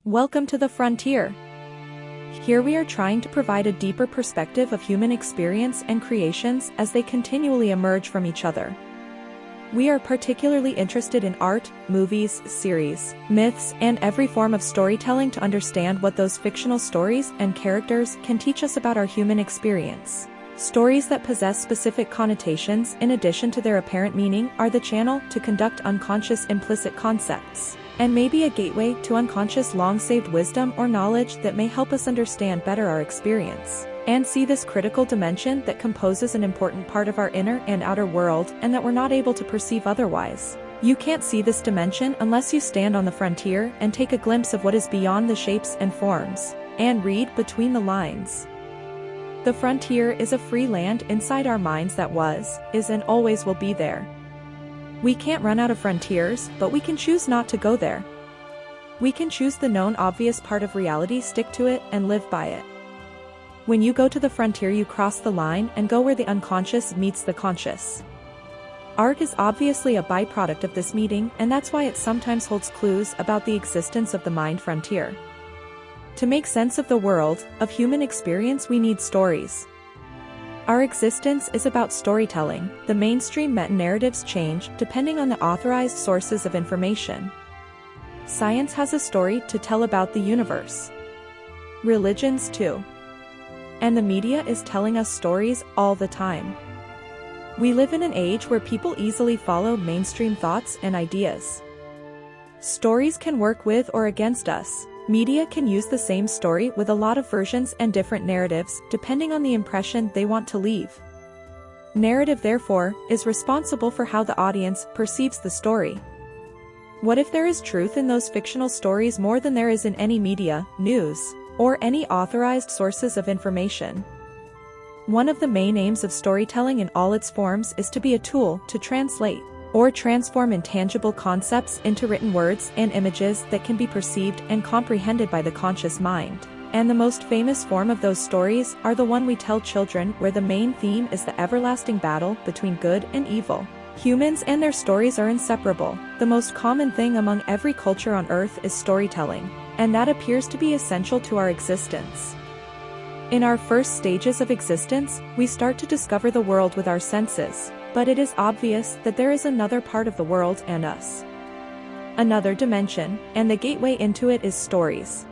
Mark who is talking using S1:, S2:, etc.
S1: Welcome to the frontier. Here we are trying to provide a deeper perspective of human experience and creations as they continually emerge from each other. We are particularly interested in art, movies, series, myths, and every form of storytelling to understand what those fictional stories and characters can teach us about our human experience. Stories that possess specific connotations in addition to their apparent meaning are the channel to conduct unconscious implicit concepts, and may be a gateway to unconscious long-saved wisdom or knowledge that may help us understand better our experience and see this critical dimension that composes an important part of our inner and outer world and that we're not able to perceive otherwise. You can't see this dimension unless you stand on the frontier and take a glimpse of what is beyond the shapes and forms, and read between the lines. The frontier is a free land inside our minds that was, is and always will be there. We can't run out of frontiers, but we can choose not to go there. We can choose the known obvious part of reality, stick to it, and live by it. When you go to the frontier, you cross the line and go where the unconscious meets the conscious. Art is obviously a byproduct of this meeting, and that's why it sometimes holds clues about the existence of the mind frontier. To make sense of the world, of human experience, we need stories. Our existence is about storytelling. The mainstream meta-narratives change depending on the authorized sources of information. Science has a story to tell about the universe. Religions too. And the media is telling us stories all the time. We live in an age where people easily follow mainstream thoughts and ideas. Stories can work with or against us. Media can use the same story with a lot of versions and different narratives, depending on the impression they want to leave. Narrative, therefore, is responsible for how the audience perceives the story. What if there is truth in those fictional stories more than there is in any media, news, or any authorized sources of information? One of the main aims of storytelling in all its forms is to be a tool to translate or transform intangible concepts into written words and images that can be perceived and comprehended by the conscious mind. And the most famous form of those stories are the one we tell children, where the main theme is the everlasting battle between good and evil. Humans and their stories are inseparable. The most common thing among every culture on Earth is storytelling, and that appears to be essential to our existence. In our first stages of existence, we start to discover the world with our senses, but it is obvious that there is another part of the world and us. Another dimension, and the gateway into it is stories.